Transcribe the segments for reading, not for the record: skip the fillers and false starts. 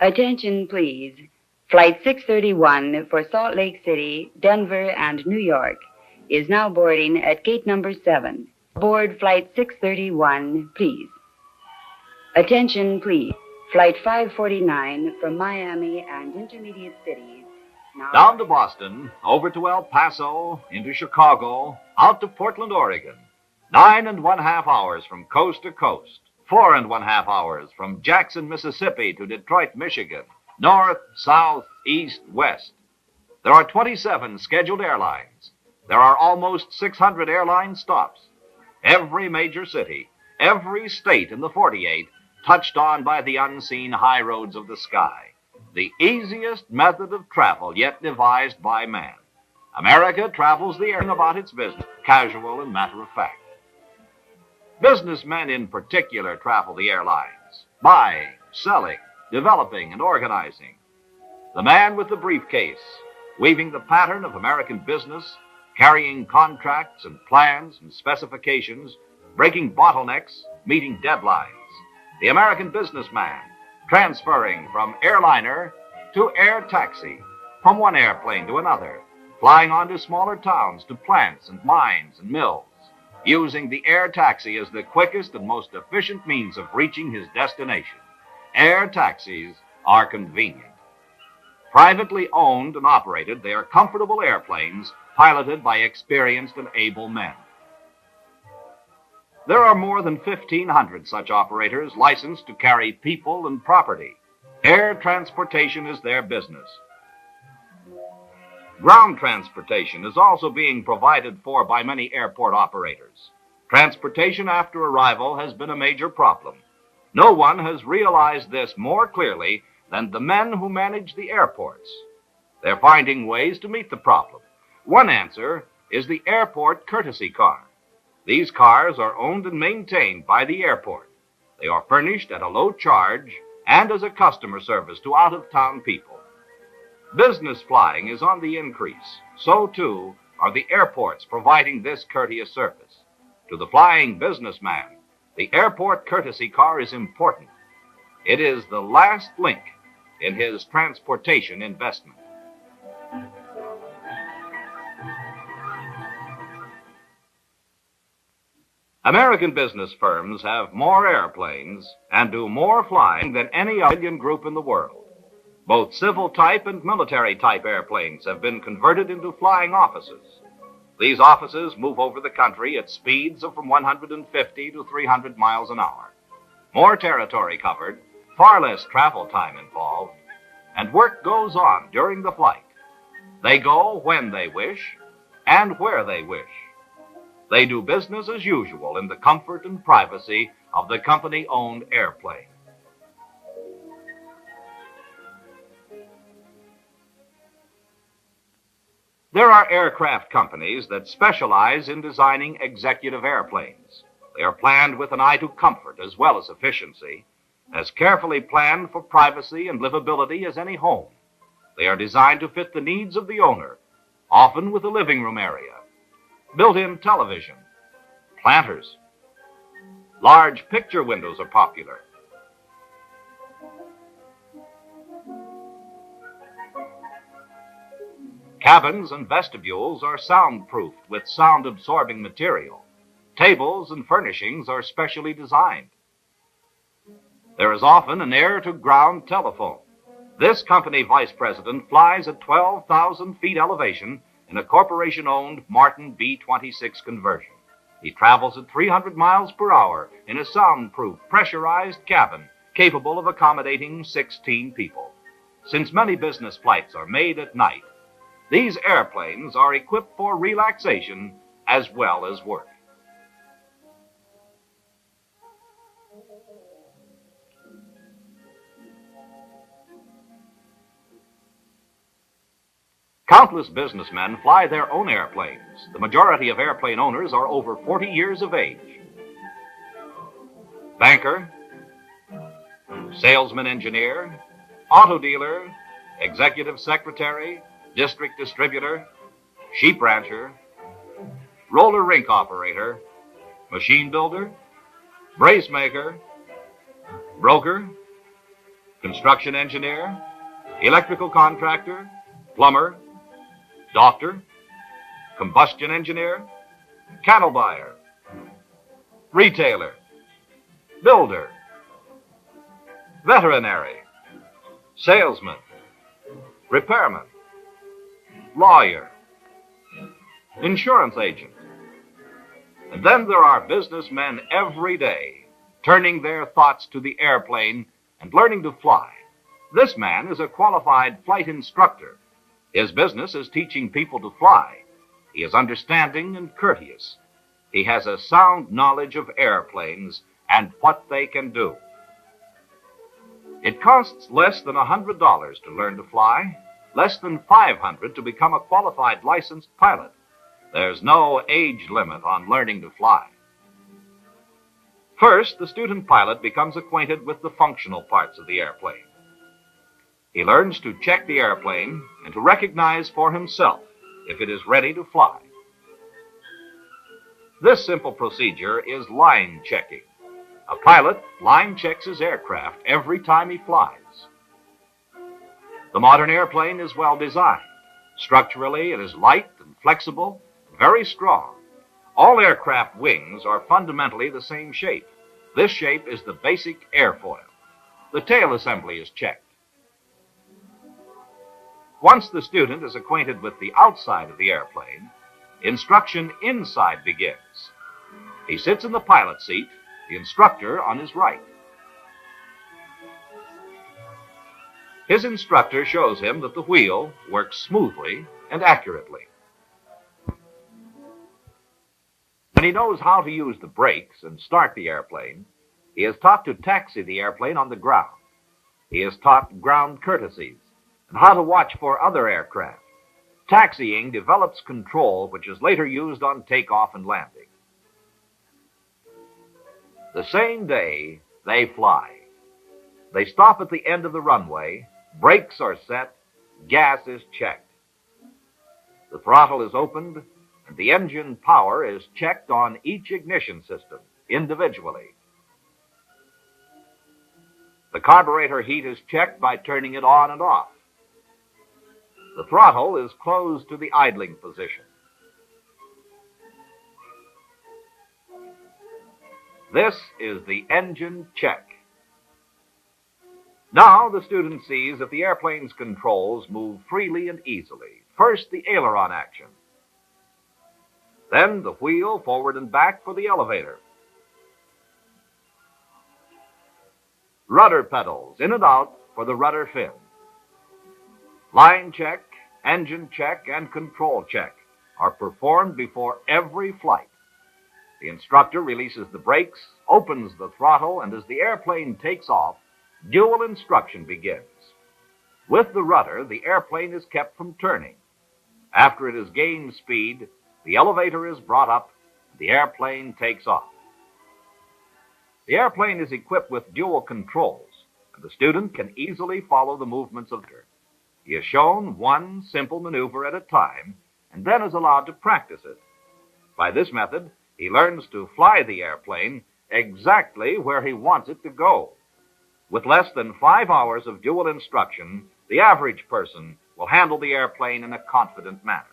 Attention, please. Flight 631 for Salt Lake City, Denver, and New York is now boarding at gate number 7. Board Flight 631, please. Attention, please. Flight 549 from Miami and intermediate cities. Now Down to Boston, over to El Paso, into Chicago, out to Portland, Oregon. 9½ hours from coast to coast. 4½ hours from Jackson, Mississippi to Detroit, Michigan. North, south, east, west. There are 27 scheduled airlines. There are almost 600 airline stops. Every major city, every state in the 48 touched on by the unseen high roads of the sky. The easiest method of travel yet devised by man. America travels the air about its business, casual and matter of fact. Businessmen in particular travel the airlines, buying, selling, developing, and organizing. The man with the briefcase, weaving the pattern of American business, carrying contracts and plans and specifications, breaking bottlenecks, meeting deadlines. The American businessman, transferring from airliner to air taxi, from one airplane to another, flying on to smaller towns, to plants and mines and mills, using the air taxi as the quickest and most efficient means of reaching his destination. Air taxis are convenient. Privately owned and operated, they are comfortable airplanes piloted by experienced and able men. There are more than 1,500 such operators licensed to carry people and property. Air transportation is their business. Ground transportation is also being provided for by many airport operators. Transportation after arrival has been a major problem. No one has realized this more clearly than the men who manage the airports. They're finding ways to meet the problem. One answer is the airport courtesy car. These cars are owned and maintained by the airport. They are furnished at a low charge and as a customer service to out-of-town people. Business flying is on the increase. So, too, are the airports providing this courteous service. To the flying businessman, the airport courtesy car is important. It is the last link in his transportation investment. American business firms have more airplanes and do more flying than any other group in the world. Both civil type and military type airplanes have been converted into flying offices. These offices move over the country at speeds of from 150 to 300 miles an hour. More territory covered, far less travel time involved, and work goes on during the flight. They go when they wish and where they wish. They do business as usual in the comfort and privacy of the company-owned airplane. There are aircraft companies that specialize in designing executive airplanes. They are planned with an eye to comfort as well as efficiency, as carefully planned for privacy and livability as any home. They are designed to fit the needs of the owner, often with a living room area, built-in television, planters. Large picture windows are popular. Cabins and vestibules are soundproofed with sound-absorbing material. Tables and furnishings are specially designed. There is often an air-to-ground telephone. This company vice president flies at 12,000 feet elevation in a corporation-owned Martin B-26 conversion. He travels at 300 miles per hour in a soundproof, pressurized cabin capable of accommodating 16 people. Since many business flights are made at night, these airplanes are equipped for relaxation as well as work. Countless businessmen fly their own airplanes. The majority of airplane owners are over 40 years of age. Banker, salesman engineer, auto dealer, executive secretary, district distributor, sheep rancher, roller rink operator, machine builder, brace maker, broker, construction engineer, electrical contractor, plumber, doctor, combustion engineer, cattle buyer, retailer, builder, veterinary, salesman, repairman, lawyer, insurance agent. And then there are businessmen every day, turning their thoughts to the airplane and learning to fly. This man is a qualified flight instructor. His business is teaching people to fly. He is understanding and courteous. He has a sound knowledge of airplanes and what they can do. It costs less than $100 to learn to fly, less than $500 to become a qualified licensed pilot. There's no age limit on learning to fly. First, the student pilot becomes acquainted with the functional parts of the airplane. He learns to check the airplane and to recognize for himself if it is ready to fly. This simple procedure is line checking. A pilot line checks his aircraft every time he flies. The modern airplane is well designed. Structurally, it is light and flexible, very strong. All aircraft wings are fundamentally the same shape. This shape is the basic airfoil. The tail assembly is checked. Once the student is acquainted with the outside of the airplane, instruction inside begins. He sits in the pilot seat, the instructor on his right. His instructor shows him that the wheel works smoothly and accurately. When he knows how to use the brakes and start the airplane, he is taught to taxi the airplane on the ground. He is taught ground courtesies and how to watch for other aircraft. Taxiing develops control which is later used on takeoff and landing. The same day, they fly. They stop at the end of the runway, brakes are set, gas is checked. The throttle is opened, and the engine power is checked on each ignition system individually. The carburetor heat is checked by turning it on and off. The throttle is closed to the idling position. This is the engine check. Now the student sees that the airplane's controls move freely and easily. First, the aileron action. Then the wheel forward and back for the elevator. Rudder pedals in and out for the rudder fin. Line check, engine check, and control check are performed before every flight. The instructor releases the brakes, opens the throttle, and as the airplane takes off, dual instruction begins. With the rudder, the airplane is kept from turning. After it has gained speed, the elevator is brought up, and the airplane takes off. The airplane is equipped with dual controls, and the student can easily follow the movements of it. He is shown one simple maneuver at a time, and then is allowed to practice it. By this method, he learns to fly the airplane exactly where he wants it to go. With less than 5 hours of dual instruction, the average person will handle the airplane in a confident manner.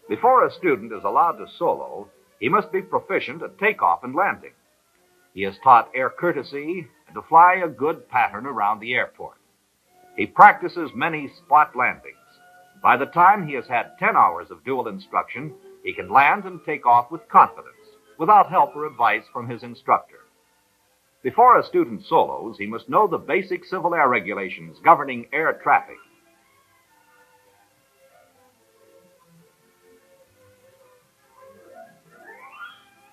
Before a student is allowed to solo, he must be proficient at takeoff and landing. He is taught air courtesy and to fly a good pattern around the airport. He practices many spot landings. By the time he has had 10 hours of dual instruction, he can land and take off with confidence, without help or advice from his instructor. Before a student solos, he must know the basic civil air regulations governing air traffic.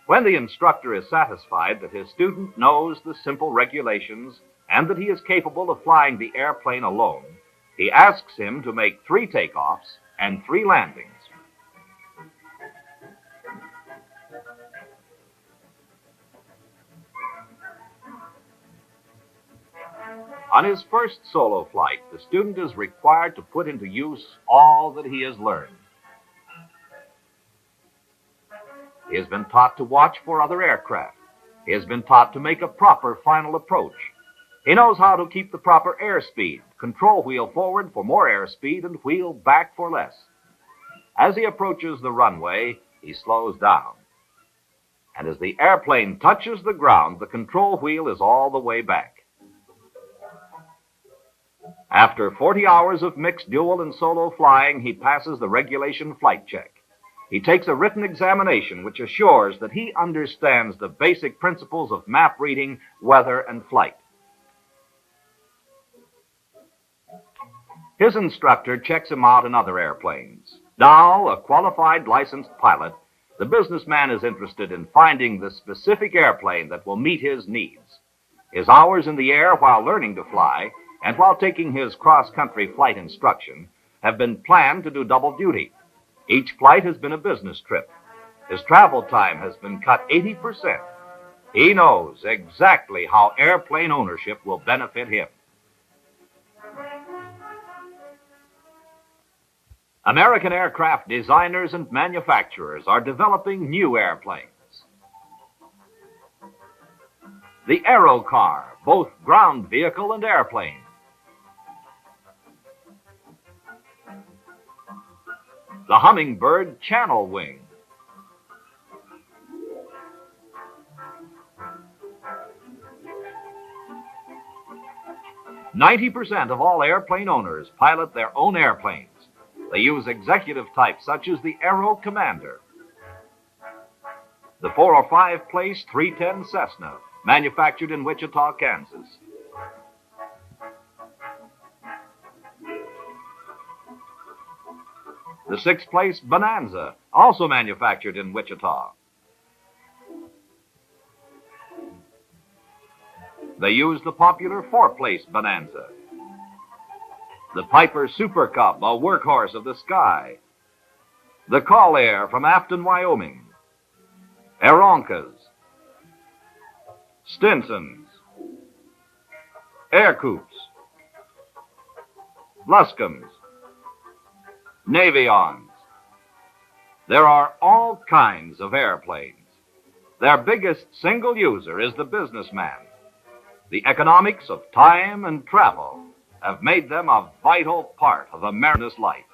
When the instructor is satisfied that his student knows the simple regulations and that he is capable of flying the airplane alone, he asks him to make 3 takeoffs and 3 landings. On his first solo flight, the student is required to put into use all that he has learned. He has been taught to watch for other aircraft, He has been taught to make a proper final approach. He knows how to keep the proper airspeed, control wheel forward for more airspeed and wheel back for less. As he approaches the runway, he slows down. And as the airplane touches the ground, the control wheel is all the way back. After 40 hours of mixed dual and solo flying, he passes the regulation flight check. He takes a written examination which assures that he understands the basic principles of map reading, weather, and flight. His instructor checks him out in other airplanes. Now, a qualified licensed pilot, the businessman is interested in finding the specific airplane that will meet his needs. His hours in the air while learning to fly and while taking his cross-country flight instruction have been planned to do double duty. Each flight has been a business trip. His travel time has been cut 80%. He knows exactly how airplane ownership will benefit him. American aircraft designers and manufacturers are developing new airplanes. The Aero Car, both ground vehicle and airplane. The Hummingbird Channel Wing. "90% of all airplane owners pilot their own airplanes. They use executive types such as the Aero Commander. The 4 or 5 place 310 Cessna, manufactured in Wichita, Kansas. The 6 place Bonanza, also manufactured in Wichita. They use the popular 4 place Bonanza. The Piper Super Cub, a workhorse of the sky. The Call Air from Afton, Wyoming. Aeroncas. Stinsons. Air Coups. Luscombe's. Navions. There are all kinds of airplanes. Their biggest single user is the businessman. The economics of time and travel have made them a vital part of America's life.